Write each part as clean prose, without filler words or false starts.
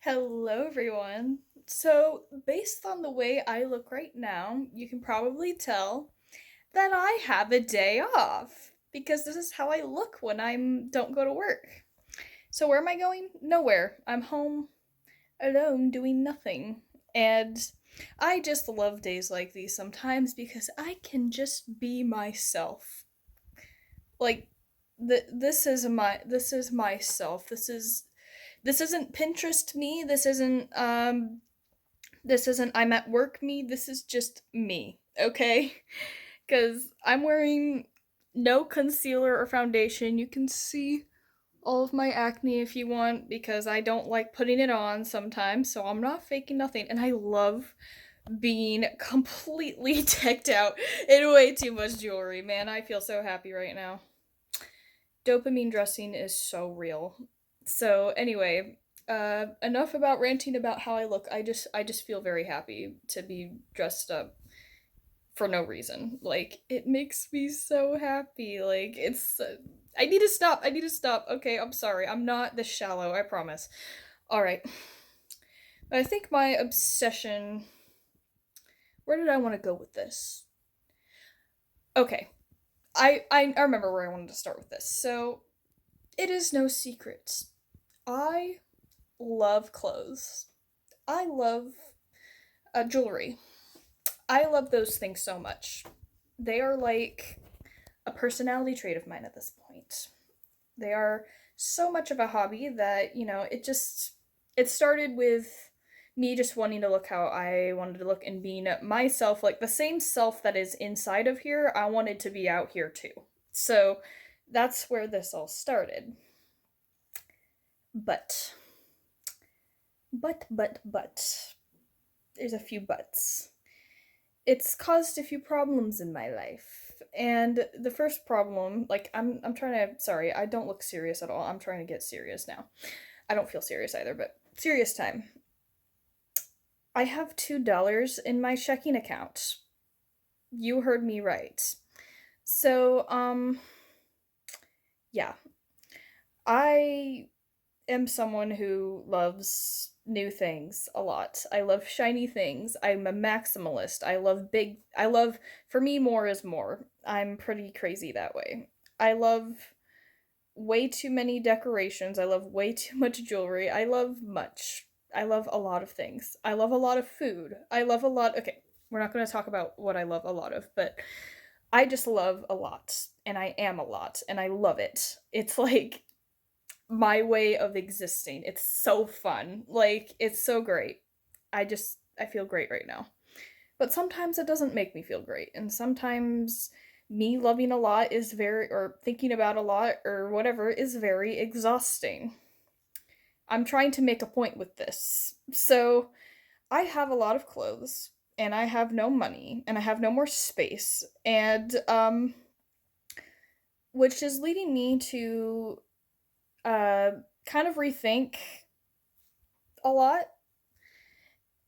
Hello, everyone. So, based on the way I look right now, you can probably tell that I have a day off because this is how I look when I don't go to work. So, where am I going? Nowhere. I'm home alone doing nothing. And I just love days like these sometimes because I can just be myself. Like this is myself. This isn't Pinterest me. This isn't I'm at work me, this is just me, okay? Because I'm wearing no concealer or foundation. You can see all of my acne if you want, because I don't like putting it on sometimes, so I'm not faking nothing. And I love being completely decked out in way too much jewelry. Man, I feel so happy right now. Dopamine dressing is so real. So anyway, enough about ranting about how I look. I just feel very happy to be dressed up for no reason. Like it makes me so happy. Like it's I need to stop. I need to stop. Okay, I'm sorry. I'm not this shallow, I promise. All right. I think my obsession, where did I want to go with this? Okay. I remember where I wanted to start with this. So, it is no secret. I love clothes. I love jewelry. I love those things so much. They are like a personality trait of mine at this point. They are so much of a hobby that, it started with me just wanting to look how I wanted to look and being myself, like the same self that is inside of here, I wanted to be out here too. So that's where this all started. But, but, there's a few buts. It's caused a few problems in my life. And the first problem, like I'm trying to sorry, I don't look serious at all. I'm trying to get serious now. I don't feel serious either, but serious time. I have $2 in my checking account. You heard me right. So, yeah. I am someone who loves new things a lot. I love shiny things. I'm a maximalist. I love, for me, more is more. I'm pretty crazy that way. I love way too many decorations. I love way too much jewelry. I love much. I love a lot of things. I love a lot of food. I love a lot. Okay, we're not going to talk about what I love a lot of, but I just love a lot. And I am a lot. And I love it. It's like my way of existing. It's so fun. Like, it's so great. I feel great right now. But sometimes it doesn't make me feel great. And sometimes me loving a lot is or thinking about a lot, or whatever, is very exhausting. I'm trying to make a point with this. So, I have a lot of clothes, and I have no money, and I have no more space, and, which is leading me to, uh, kind of rethink a lot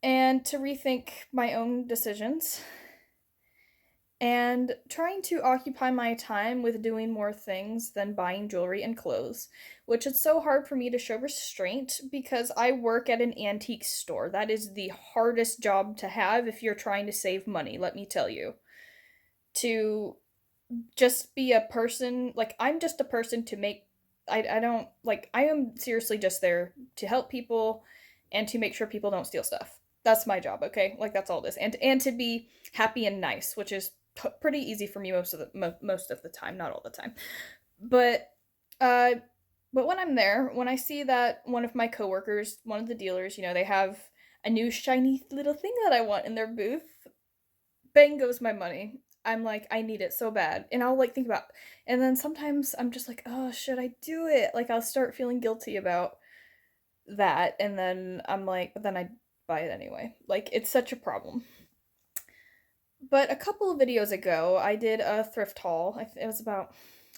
and to rethink my own decisions and trying to occupy my time with doing more things than buying jewelry and clothes, which is so hard for me to show restraint because I work at an antique store. That is the hardest job to have if you're trying to save money, let me tell you. To just be a person, like, I'm just a person to make. I don't, like, I am seriously just there to help people and to make sure people don't steal stuff. That's my job, okay? Like, that's all this. And to be happy and nice, which is pretty easy for me most of the time, not all the time. But uh but when I'm there, when I see that one of my coworkers, one of the dealers, they have a new shiny little thing that I want in their booth, bang goes my money. I'm like, I need it so bad. And I'll like think about, and then sometimes I'm just like, oh, should I do it? Like, I'll start feeling guilty about that. And then I'm like, but then I buy it anyway. Like, it's such a problem. But a couple of videos ago, I did a thrift haul. It was about,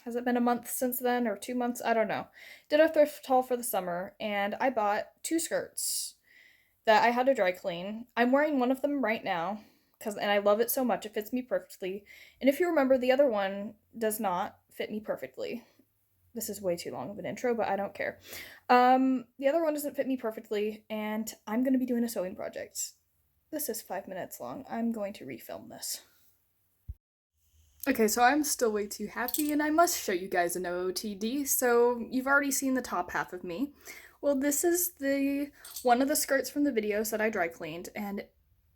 has it been a month since then or 2 months? I don't know. Did a thrift haul for the summer, and I bought two skirts that I had to dry clean. I'm wearing one of them right now and I love it so much. It fits me perfectly. And if you remember, the other one does not fit me perfectly. This is way too long of an intro, but I don't care. The other one doesn't fit me perfectly, and I'm going to be doing a sewing project. This is 5 minutes long. I'm going to refilm this. Okay, so I'm still way too happy, and I must show you guys an OOTD. So you've already seen the top half of me. Well, this is the one of the skirts from the videos that I dry cleaned, and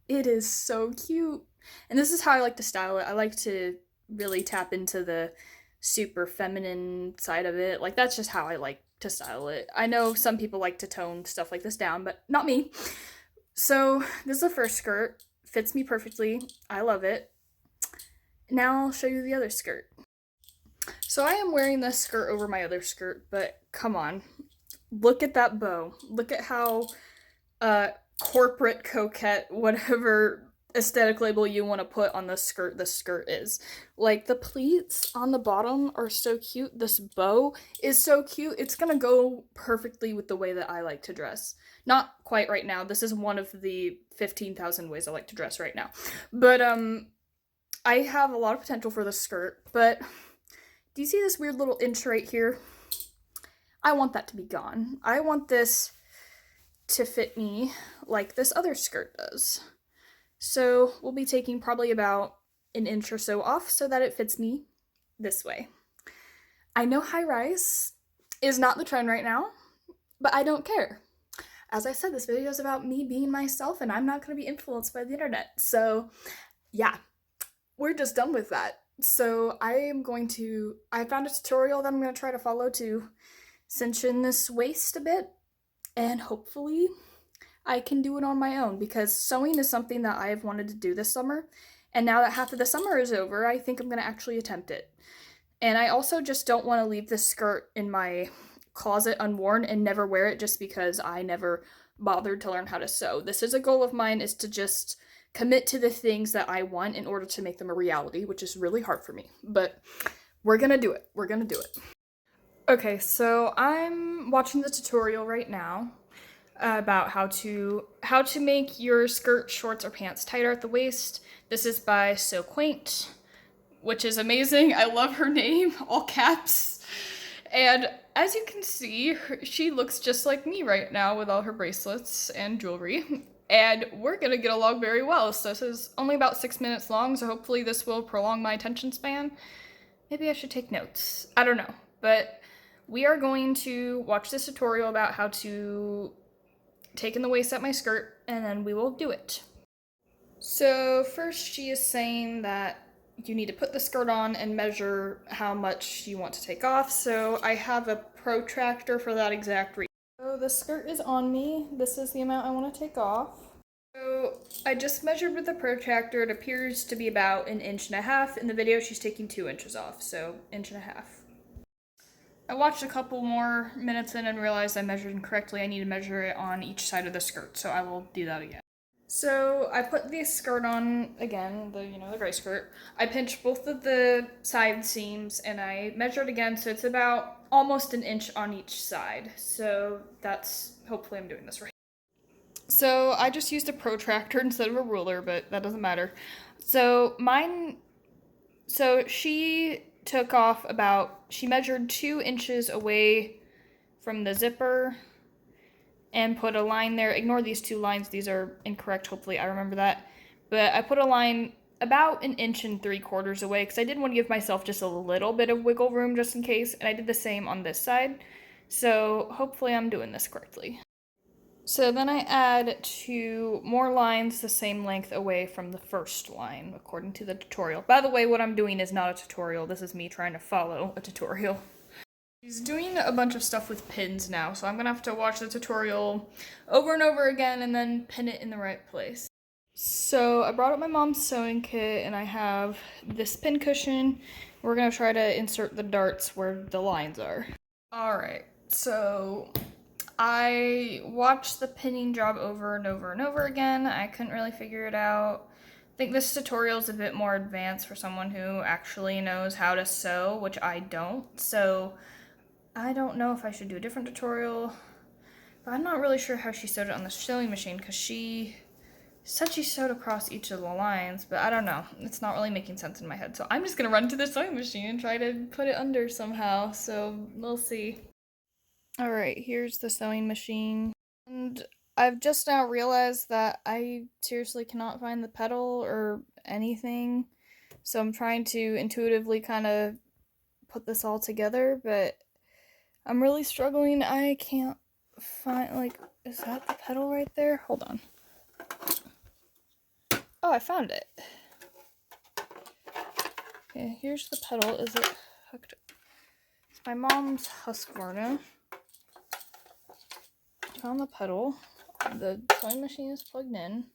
it is so cute. And this is how I like to style it. I like to really tap into the super feminine side of it. Like, that's just how I like to style it. I know some people like to tone stuff like this down, but not me. So this is the first skirt. Fits me perfectly. I love it. Now I'll show you the other skirt. So I am wearing this skirt over my other skirt, but come on. Look at that bow. Look at how corporate, coquette, whatever aesthetic label you want to put on the skirt is. Like, the pleats on the bottom are so cute. This bow is so cute. It's gonna go perfectly with the way that I like to dress. Not quite right now. This is one of the 15,000 ways I like to dress right now. But I have a lot of potential for this skirt, but do you see this weird little inch right here? I want that to be gone. I want this to fit me like this other skirt does. So we'll be taking probably about an inch or so off so that it fits me this way. I know high rise is not the trend right now, but I don't care. As I said, this video is about me being myself, and I'm not going to be influenced by the internet. So yeah, we're just done with that. So I found a tutorial that I'm going to try to follow to cinch in this waist a bit, and hopefully I can do it on my own, because sewing is something that I have wanted to do this summer, and now that half of the summer is over, I think I'm going to actually attempt it. And I also just don't want to leave this skirt in my closet unworn and never wear it just because I never bothered to learn how to sew. This is a goal of mine, is to just commit to the things that I want in order to make them a reality, which is really hard for me, but we're gonna do it. We're gonna do it. Okay, so I'm watching the tutorial right now about how to make your skirt, shorts, or pants tighter at the waist. This is by So Quaint, which is amazing. I love her name, all caps. And as you can see, she looks just like me right now with all her bracelets and jewelry. And we're gonna get along very well. So this is only about 6 minutes long, so hopefully this will prolong my attention span. Maybe I should take notes. I don't know. But we are going to watch this tutorial about how to take in the waist at my skirt, and then we will do it. So first she is saying that you need to put the skirt on and measure how much you want to take off. So I have a protractor for that exact reason. So the skirt is on me. This is the amount I want to take off. So I just measured with the protractor. It appears to be about 1.5 inches. In the video she's taking 2 inches off, so 1.5 inches. I watched a couple more minutes in and realized I measured incorrectly. I need to measure it on each side of the skirt, so I will do that again. So I put the skirt on again, the gray skirt. I pinched both of the side seams and I measured again, so it's about almost 1 inch on each side. So hopefully I'm doing this right. So I just used a protractor instead of a ruler, but that doesn't matter. So she took off she measured 2 inches away from the zipper and put a line there. Ignore these 2 lines, these are incorrect, hopefully I remember that. But I put a line about 1 3/4 inches away because I did want to give myself just a little bit of wiggle room just in case, and I did the same on this side. So hopefully I'm doing this correctly. So then I add 2 more lines the same length away from the first line, according to the tutorial. By the way, what I'm doing is not a tutorial, this is me trying to follow a tutorial. She's doing a bunch of stuff with pins now, so I'm gonna have to watch the tutorial over and over again and then pin it in the right place. So I brought up my mom's sewing kit and I have this pin cushion. We're gonna try to insert the darts where the lines are. Alright, so I watched the pinning job over and over and over again. I couldn't really figure it out. I think this tutorial is a bit more advanced for someone who actually knows how to sew, which I don't. So I don't know if I should do a different tutorial, but I'm not really sure how she sewed it on the sewing machine because she said she sewed across each of the lines, but I don't know. It's not really making sense in my head. So I'm just gonna run to the sewing machine and try to put it under somehow. So we'll see. All right, here's the sewing machine. And I've just now realized that I seriously cannot find the pedal or anything. So I'm trying to intuitively kind of put this all together, but I'm really struggling. I can't find, like, is that the pedal right there? Hold on. Oh, I found it. Okay, here's the pedal. Is it hooked? It's my mom's Husqvarna. Found the pedal. The sewing machine is plugged in.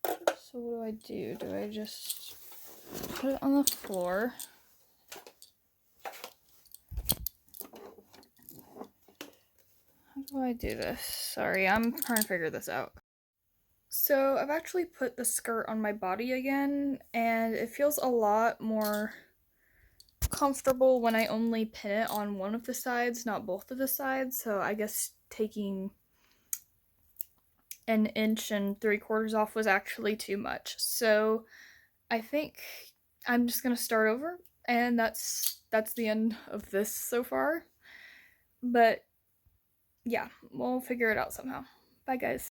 So what do? Do I just put it on the floor? How do I do this? Sorry, I'm trying to figure this out. So I've actually put the skirt on my body again, and it feels a lot more comfortable when I only pin it on one of the sides, not both of the sides. So I guess taking 1.75 inches off was actually too much. So I think I'm just gonna start over, and that's the end of this so far. But yeah, we'll figure it out somehow. Bye, guys.